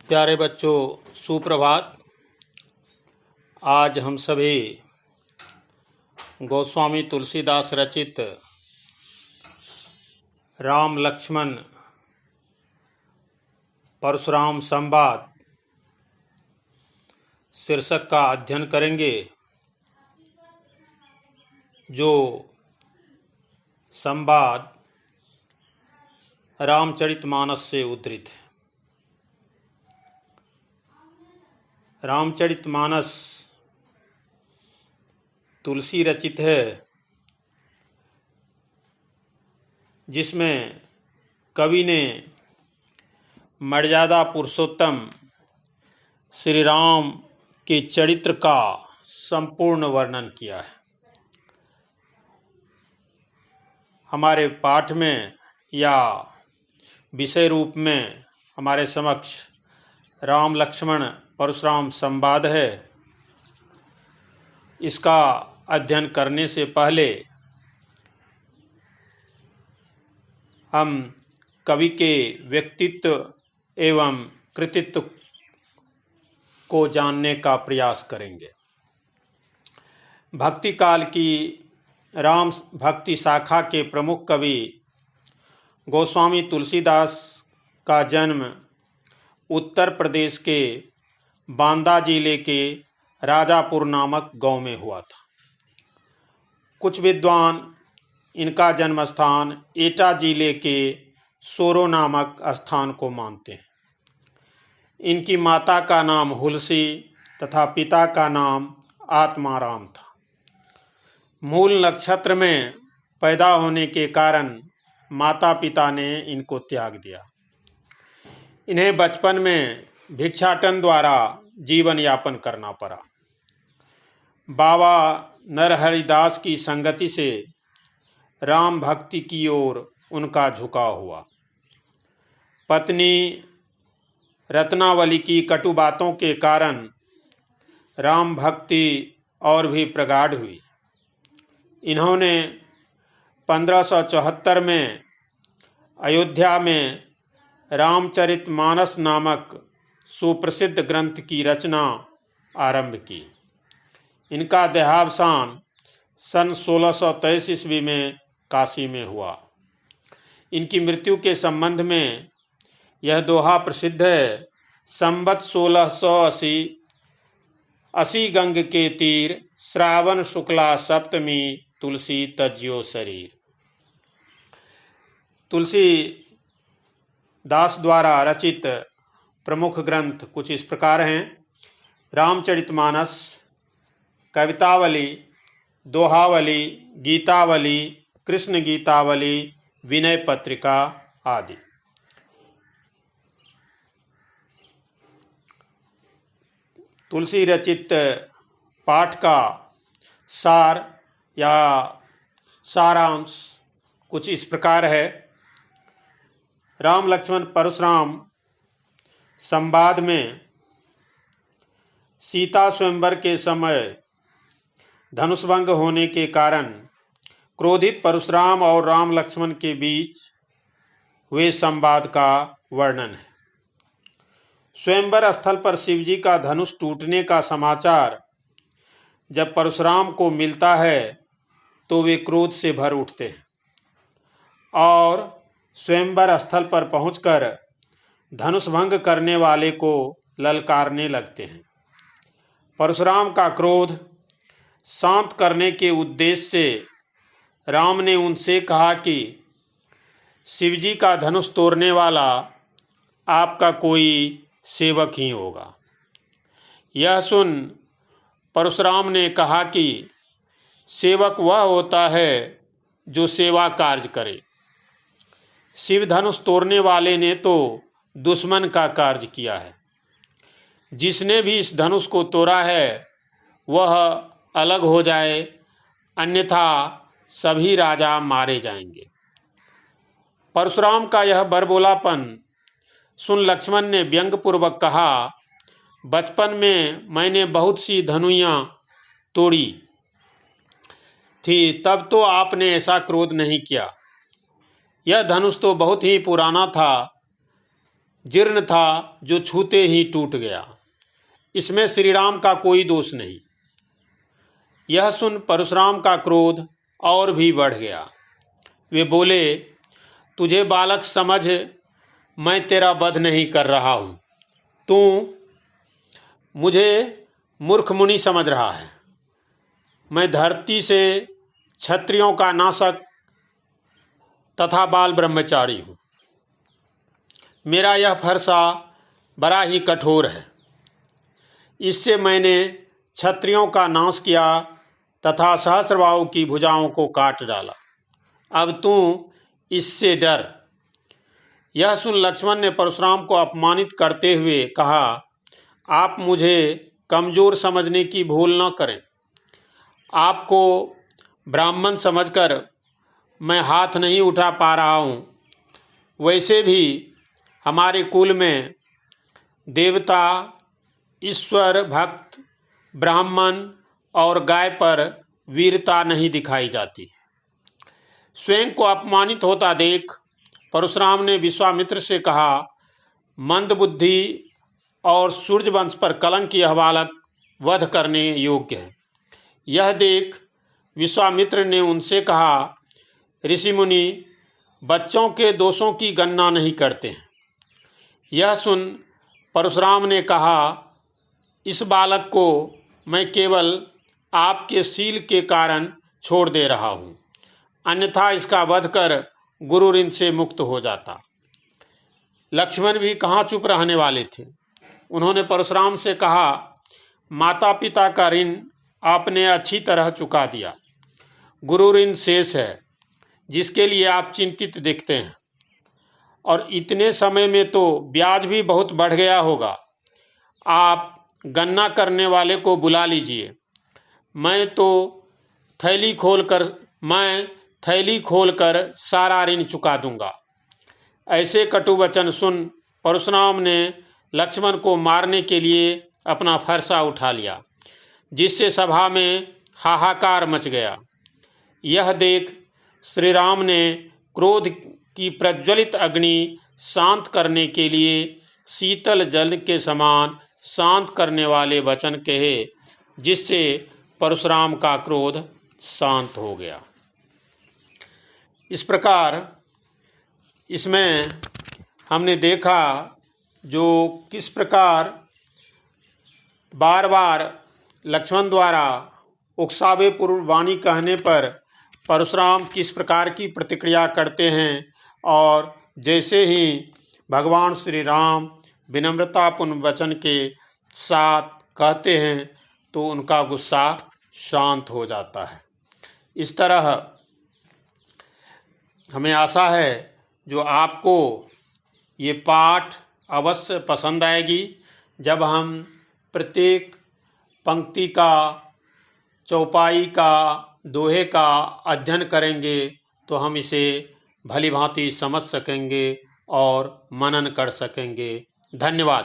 प्यारे बच्चों, सुप्रभात। आज हम सभी गोस्वामी तुलसीदास रचित राम लक्ष्मण परशुराम संवाद शीर्षक का अध्ययन करेंगे, जो संवाद रामचरितमानस से उद्धृत है। रामचरितमानस तुलसी रचित है, जिसमें कवि ने मर्यादा पुरुषोत्तम श्री राम के चरित्र का संपूर्ण वर्णन किया है। हमारे पाठ में या विषय रूप में हमारे समक्ष राम लक्ष्मण परशुराम संवाद है। इसका अध्ययन करने से पहले हम कवि के व्यक्तित्व एवं कृतित्व को जानने का प्रयास करेंगे। भक्ति काल की राम भक्ति शाखा के प्रमुख कवि गोस्वामी तुलसीदास का जन्म उत्तर प्रदेश के बांदा जिले के राजापुर नामक गांव में हुआ था। कुछ विद्वान इनका जन्म स्थान एटा जिले के सोरो नामक स्थान को मानते हैं। इनकी माता का नाम हुलसी तथा पिता का नाम आत्माराम था। मूल नक्षत्र में पैदा होने के कारण माता पिता ने इनको त्याग दिया। इन्हें बचपन में भिक्षाटन द्वारा जीवन यापन करना पड़ा। बाबा नरहरिदास की संगति से राम भक्ति की ओर उनका झुकाव हुआ। पत्नी रत्नावली की कटु बातों के कारण राम भक्ति और भी प्रगाढ़ हुई। इन्होंने 1574 में अयोध्या में रामचरितमानस नामक सुप्रसिद्ध ग्रंथ की रचना आरंभ की। इनका देहावसान सन 1623 ईस्वी में काशी में हुआ। इनकी मृत्यु के संबंध में यह दोहा प्रसिद्ध है। संवत 1680 असी गंग के तीर, श्रावण शुक्ला सप्तमी, तुलसी तज्यो शरीर। तुलसी दास द्वारा रचित प्रमुख ग्रंथ कुछ इस प्रकार हैं: रामचरितमानस, कवितावली, दोहावली, गीतावली, कृष्ण गीतावली, विनय पत्रिका आदि। तुलसी रचित पाठ का सार या सारांश कुछ इस प्रकार है। राम लक्ष्मण परशुराम संवाद में सीता स्वयंवर के समय धनुषभंग होने के कारण क्रोधित परशुराम और राम लक्ष्मण के बीच हुए संवाद का वर्णन है। स्वयंवर स्थल पर शिवजी का धनुष टूटने का समाचार जब परशुराम को मिलता है तो वे क्रोध से भर उठते हैं और स्वयंवर स्थल पर पहुंचकर धनुषभंग करने वाले को ललकारने लगते हैं। परशुराम का क्रोध शांत करने के उद्देश्य से राम ने उनसे कहा कि शिवजी का धनुष तोड़ने वाला आपका कोई सेवक ही होगा। यह सुन परशुराम ने कहा कि सेवक वह होता है जो सेवा कार्य करे। शिव धनुष तोड़ने वाले ने तो दुश्मन का कार्य किया है। जिसने भी इस धनुष को तोड़ा है वह अलग हो जाए, अन्यथा सभी राजा मारे जाएंगे। परशुराम का यह बरबोलापन सुन लक्ष्मण ने व्यंग्यपूर्वक कहा, बचपन में मैंने बहुत सी धनुइयाँ तोड़ी थी, तब तो आपने ऐसा क्रोध नहीं किया। यह धनुष तो बहुत ही पुराना था, जीर्ण था जो छूते ही टूट गया। इसमें श्री राम का कोई दोष नहीं। यह सुन परशुराम का क्रोध और भी बढ़ गया। वे बोले, तुझे बालक समझ, मैं तेरा वध नहीं कर रहा हूँ। तू मुझे मूर्ख मुनि समझ रहा है। मैं धरती से क्षत्रियों का नाशक तथा बाल ब्रह्मचारी हूँ। मेरा यह फरसा बड़ा ही कठोर है। इससे मैंने क्षत्रियों का नाश किया तथा सहस्रबाहु की भुजाओं को काट डाला। अब तू इससे डर। यह सुन लक्ष्मण ने परशुराम को अपमानित करते हुए कहा, आप मुझे कमजोर समझने की भूल न करें। आपको ब्राह्मण समझकर मैं हाथ नहीं उठा पा रहा हूँ। वैसे भी हमारे कुल में देवता, ईश्वर भक्त, ब्राह्मण और गाय पर वीरता नहीं दिखाई जाती। स्वयं को अपमानित होता देख परशुराम ने विश्वामित्र से कहा, मंदबुद्धि और सूर्यवंश पर कलंक यह बालक वध करने योग्य है। यह देख विश्वामित्र ने उनसे कहा, ऋषि मुनि बच्चों के दोषों की गणना नहीं करते हैं। यह सुन परशुराम ने कहा, इस बालक को मैं केवल आपके शील के कारण छोड़ दे रहा हूँ, अन्यथा इसका वध कर गुरु ऋण से मुक्त हो जाता। लक्ष्मण भी कहाँ चुप रहने वाले थे। उन्होंने परशुराम से कहा, माता पिता का ऋण आपने अच्छी तरह चुका दिया। गुरु ऋण शेष है, जिसके लिए आप चिंतित दिखते हैं, और इतने समय में तो ब्याज भी बहुत बढ़ गया होगा। आप गणना करने वाले को बुला लीजिए। मैं थैली खोलकर सारा ऋण चुका दूंगा। ऐसे कटु वचन सुन परशुराम ने लक्ष्मण को मारने के लिए अपना फरसा उठा लिया, जिससे सभा में हाहाकार मच गया। यह देख श्री राम ने क्रोध की प्रज्वलित अग्नि शांत करने के लिए शीतल जल के समान शांत करने वाले वचन कहे, जिससे परशुराम का क्रोध शांत हो गया। इस प्रकार इसमें हमने देखा जो किस प्रकार बार बार लक्ष्मण द्वारा उकसावे पूर्व वाणी कहने पर परशुराम किस प्रकार की प्रतिक्रिया करते हैं, और जैसे ही भगवान श्री राम विनम्रतापूर्ण वचन के साथ कहते हैं तो उनका गुस्सा शांत हो जाता है। इस तरह हमें आशा है जो आपको ये पाठ अवश्य पसंद आएगी। जब हम प्रत्येक पंक्ति का, चौपाई का, दोहे का अध्ययन करेंगे तो हम इसे भली भांति समझ सकेंगे और मनन कर सकेंगे। धन्यवाद।